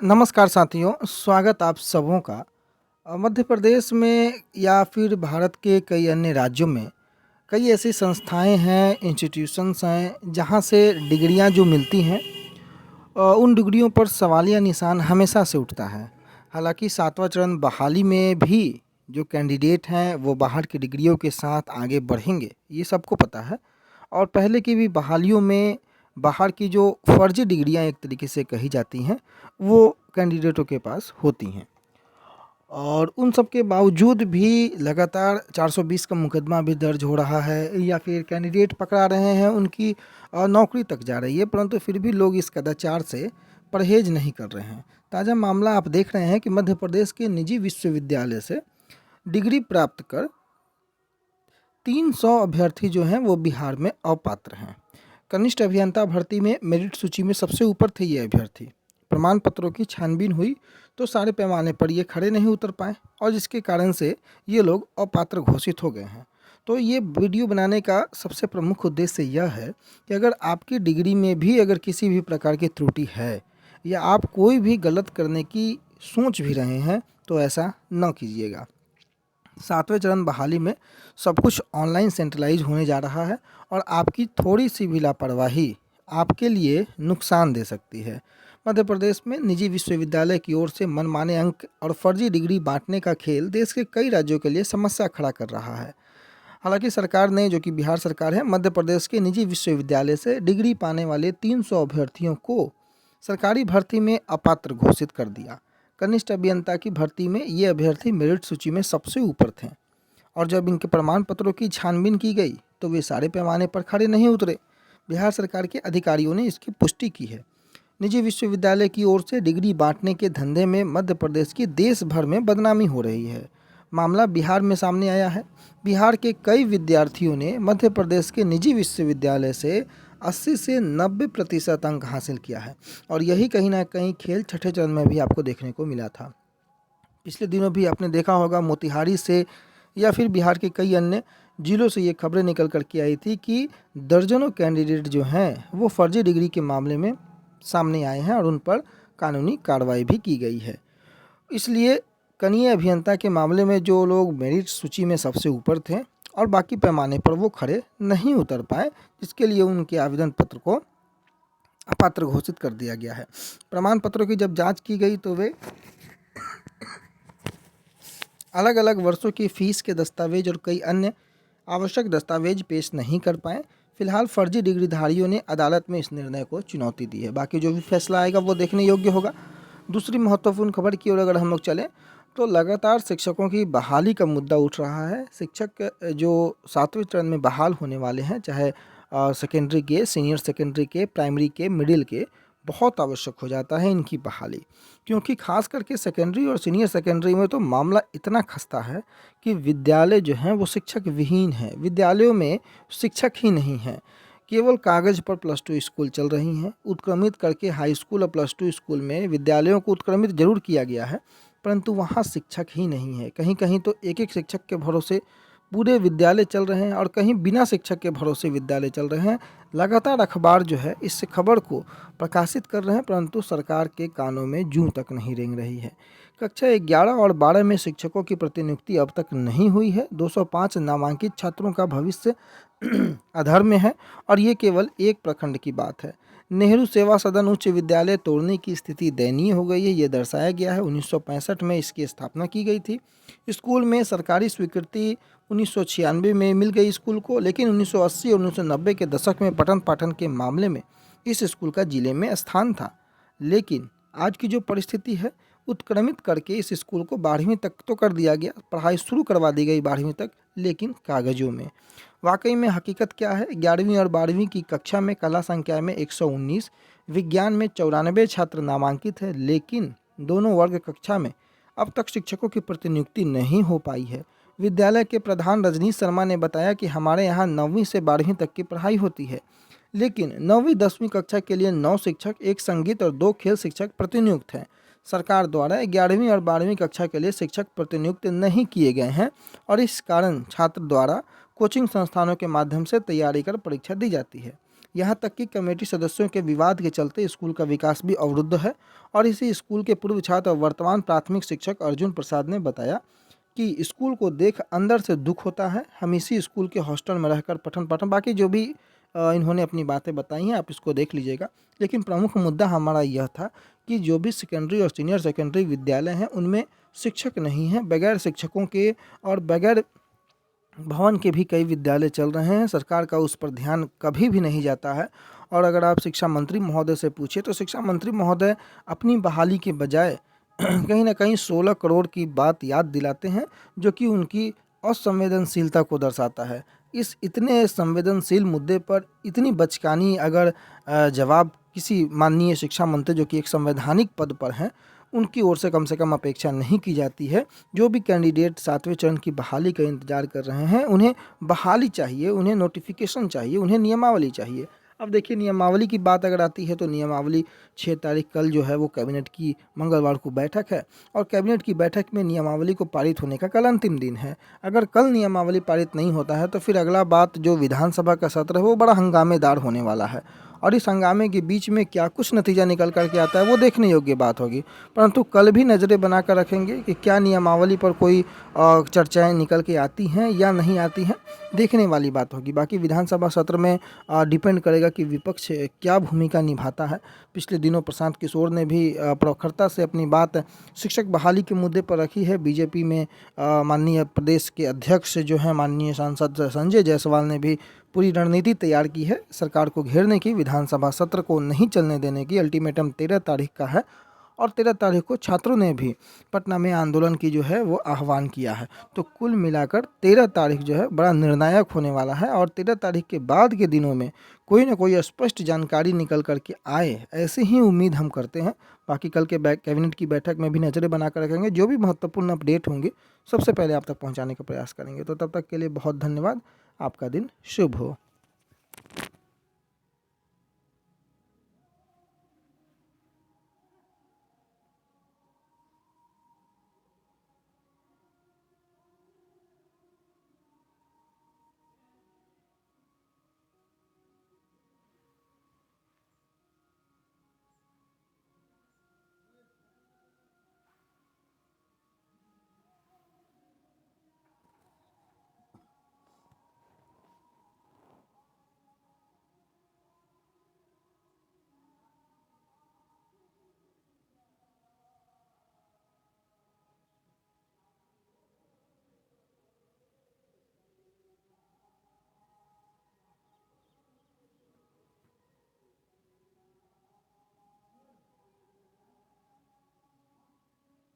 नमस्कार साथियों, स्वागत आप सबों का। मध्य प्रदेश में या फिर भारत के कई अन्य राज्यों में कई ऐसी संस्थाएं हैं, इंस्टीट्यूशंस हैं, जहां से डिग्रियां जो मिलती हैं उन डिग्रियों पर सवालिया निशान हमेशा से उठता है। हालांकि सातवां चरण बहाली में भी जो कैंडिडेट हैं वो बाहर की डिग्रियों के साथ आगे बढ़ेंगे, ये सबको पता है। और पहले की भी बहालियों में बाहर की जो फर्जी डिग्रियां एक तरीके से कही जाती हैं वो कैंडिडेटों के पास होती हैं। और उन सब के बावजूद भी लगातार 420 का मुकदमा भी दर्ज हो रहा है या फिर कैंडिडेट पकड़ा रहे हैं, उनकी नौकरी तक जा रही है, परंतु फिर भी लोग इस कदाचार से परहेज नहीं कर रहे हैं। ताज़ा मामला आप देख रहे हैं कि मध्य प्रदेश के निजी विश्वविद्यालय से डिग्री प्राप्त कर 300 अभ्यर्थी जो हैं वो बिहार में अपात्र हैं। कनिष्ठ अभियंता भर्ती में मेरिट सूची में सबसे ऊपर थे ये अभ्यर्थी। प्रमाण पत्रों की छानबीन हुई तो सारे पैमाने पर ये खड़े नहीं उतर पाए और जिसके कारण से ये लोग अपात्र घोषित हो गए हैं। तो ये वीडियो बनाने का सबसे प्रमुख उद्देश्य यह है कि अगर आपकी डिग्री में भी अगर किसी भी प्रकार की त्रुटि है या आप कोई भी गलत करने की सोच भी रहे हैं तो ऐसा न कीजिएगा। सातवें चरण बहाली में सब कुछ ऑनलाइन सेंट्रलाइज होने जा रहा है और आपकी थोड़ी सी भी लापरवाही आपके लिए नुकसान दे सकती है। मध्य प्रदेश में निजी विश्वविद्यालय की ओर से मनमाने अंक और फर्जी डिग्री बांटने का खेल देश के कई राज्यों के लिए समस्या खड़ा कर रहा है। हालांकि सरकार ने, जो कि बिहार सरकार है, मध्य प्रदेश के निजी विश्वविद्यालय से डिग्री पाने वाले 300 अभ्यर्थियों को सरकारी भर्ती में अपात्र घोषित कर दिया। कनिष्ठ अभियंता की भर्ती में ये अभ्यर्थी मेरिट सूची में सबसे ऊपर थे और जब इनके प्रमाण पत्रों की छानबीन की गई तो वे सारे पैमाने पर खड़े नहीं उतरे। बिहार सरकार के अधिकारियों ने इसकी पुष्टि की है। निजी विश्वविद्यालय की ओर से डिग्री बांटने के धंधे में मध्य प्रदेश की देश भर में बदनामी हो रही है। मामला बिहार में सामने आया है। बिहार के कई विद्यार्थियों ने मध्य प्रदेश के निजी विश्वविद्यालय से 80 से 90% अंक हासिल किया है और यही कहीं ना कहीं खेल छठे चरण में भी आपको देखने को मिला था। पिछले दिनों भी आपने देखा होगा, मोतिहारी से या फिर बिहार के कई अन्य जिलों से ये खबरें निकल कर के आई थी कि दर्जनों कैंडिडेट जो हैं वो फर्जी डिग्री के मामले में सामने आए हैं और उन पर कानूनी कार्रवाई भी की गई है। इसलिए कनीय अभियंता के मामले में जो लोग मेरिट सूची में सबसे ऊपर थे और बाकी पैमाने पर वो खड़े नहीं उतर पाए, जिसके लिए उनके आवेदन पत्र को अपात्र घोषित कर दिया गया है। प्रमाण पत्रों की जब जांच की गई तो वे अलग अलग वर्षों की फीस के दस्तावेज और कई अन्य आवश्यक दस्तावेज पेश नहीं कर पाए। फिलहाल फर्जी डिग्रीधारियों ने अदालत में इस निर्णय को चुनौती दी है। बाकी जो भी फैसला आएगा वो देखने योग्य होगा। दूसरी महत्वपूर्ण खबर की ओर अगर हम लोग चलें तो लगातार शिक्षकों की बहाली का मुद्दा उठ रहा है। शिक्षक जो सातवें चरण में बहाल होने वाले हैं, चाहे सेकेंडरी के, सीनियर सेकेंडरी के, प्राइमरी के, मिडिल के, बहुत आवश्यक हो जाता है इनकी बहाली, क्योंकि खास करके सेकेंडरी और सीनियर सेकेंडरी में तो मामला इतना खस्ता है कि विद्यालय जो हैं वो शिक्षक विहीन है। विद्यालयों में शिक्षक ही नहीं हैं, केवल कागज़ पर +2 स्कूल चल रही हैं। उत्क्रमित करके हाई स्कूल और +2 स्कूल में विद्यालयों को उत्क्रमित जरूर किया गया है, परंतु वहाँ शिक्षक ही नहीं है। कहीं कहीं तो एक एक शिक्षक के भरोसे पूरे विद्यालय चल रहे हैं और कहीं बिना शिक्षक के भरोसे विद्यालय चल रहे हैं। लगातार अखबार जो है इस खबर को प्रकाशित कर रहे हैं, परंतु सरकार के कानों में जूं तक नहीं रेंग रही है। कक्षा 11 और 12 में शिक्षकों की प्रतिनियुक्ति अब तक नहीं हुई है। 205 नामांकित छात्रों का भविष्य अधर में है और ये केवल एक प्रखंड की बात है। नेहरू सेवा सदन उच्च विद्यालय तोड़ने की स्थिति दयनीय हो गई है, ये दर्शाया गया है। 1965 में इसकी स्थापना की गई थी। स्कूल में सरकारी स्वीकृति 1996 में मिल गई स्कूल को, लेकिन 1980 और 1990 के दशक में पठन पाठन के मामले में इस स्कूल का जिले में स्थान था। लेकिन आज की जो परिस्थिति है, उत्क्रमित करके इस स्कूल को 12वीं तक तो कर दिया गया, पढ़ाई शुरू करवा दी गई 12वीं तक, लेकिन कागज़ों में। वाकई में हकीकत क्या है? 11वीं और 12वीं की कक्षा में कला संख्या में 119, विज्ञान में 94 छात्र नामांकित है, लेकिन दोनों वर्ग कक्षा में अब तक शिक्षकों की प्रतिनियुक्ति नहीं हो पाई है। विद्यालय के प्रधान रजनीश शर्मा ने बताया कि हमारे यहाँ 9वीं से 12वीं तक की पढ़ाई होती है, लेकिन 9वीं 10वीं कक्षा के लिए 9 शिक्षक, 1 संगीत और 2 खेल शिक्षक प्रतिनियुक्त हैं। सरकार द्वारा 11वीं और 12वीं कक्षा के लिए शिक्षक प्रतिनियुक्त नहीं किए गए हैं और इस कारण छात्र द्वारा कोचिंग संस्थानों के माध्यम से तैयारी कर परीक्षा दी जाती है। यहाँ तक कि कमेटी सदस्यों के विवाद के चलते स्कूल का विकास भी अवरुद्ध है। और इसी स्कूल के पूर्व छात्र और वर्तमान प्राथमिक शिक्षक अर्जुन प्रसाद ने बताया कि स्कूल को देख अंदर से दुख होता है। हम इसी स्कूल के हॉस्टल में रहकर पठन पाठन बाकी जो भी इन्होंने अपनी बातें बताई हैं, आप इसको देख लीजिएगा। लेकिन प्रमुख मुद्दा हमारा यह था कि जो भी सेकेंडरी और सीनियर सेकेंडरी विद्यालय हैं उनमें शिक्षक नहीं हैं। बगैर शिक्षकों के और बगैर भवन के भी कई विद्यालय चल रहे हैं। सरकार का उस पर ध्यान कभी भी नहीं जाता है। और अगर आप शिक्षा मंत्री महोदय से पूछे तो शिक्षा मंत्री महोदय अपनी बहाली के बजाय कहीं ना कहीं 16 करोड़ की बात याद दिलाते हैं, जो कि उनकी असंवेदनशीलता को दर्शाता है। इस इतने संवेदनशील मुद्दे पर इतनी बचकानी अगर जवाब किसी माननीय शिक्षा मंत्री जो कि एक संवैधानिक पद पर हैं उनकी ओर से कम अपेक्षा नहीं की जाती है। जो भी कैंडिडेट 7वें चरण की बहाली का इंतजार कर रहे हैं उन्हें बहाली चाहिए, उन्हें नोटिफिकेशन चाहिए, उन्हें नियमावली चाहिए। अब देखिए नियमावली की बात अगर आती है तो नियमावली 6 तारीख कल जो है वो कैबिनेट की मंगलवार को बैठक है और कैबिनेट की बैठक में नियमावली को पारित होने का कल अंतिम दिन है। अगर कल नियमावली पारित नहीं होता है तो फिर अगला बात जो विधानसभा का सत्र है वो बड़ा हंगामेदार होने वाला है। और इस हंगामे के बीच में क्या कुछ नतीजा निकल कर के आता है वो देखने योग्य बात होगी। परंतु कल भी नज़रें बना कर रखेंगे कि क्या नियमावली पर कोई चर्चाएं निकल के आती हैं या नहीं आती हैं, देखने वाली बात होगी। बाकी विधानसभा सत्र में डिपेंड करेगा कि विपक्ष क्या भूमिका निभाता है। पिछले दिनों प्रशांत किशोर ने भी प्रखरता से अपनी बात शिक्षक बहाली के मुद्दे पर रखी है। बीजेपी में माननीय प्रदेश के अध्यक्ष जो हैं माननीय सांसद संजय जायसवाल ने भी पूरी रणनीति तैयार की है सरकार को घेरने की, विधानसभा सत्र को नहीं चलने देने की। अल्टीमेटम 13 तारीख का है और 13 तारीख को छात्रों ने भी पटना में आंदोलन की जो है वो आह्वान किया है। तो कुल मिलाकर 13 तारीख जो है बड़ा निर्णायक होने वाला है और 13 तारीख के बाद के दिनों में कोई ना कोई स्पष्ट जानकारी निकल कर के आए, ऐसी ही उम्मीद हम करते हैं। बाकी कल के कैबिनेट की बैठक में भी नज़रें बना कर रखेंगे, जो भी महत्वपूर्ण अपडेट होंगे सबसे पहले आप तक पहुँचाने का प्रयास करेंगे। तो तब तक के लिए बहुत धन्यवाद। आपका दिन शुभ हो।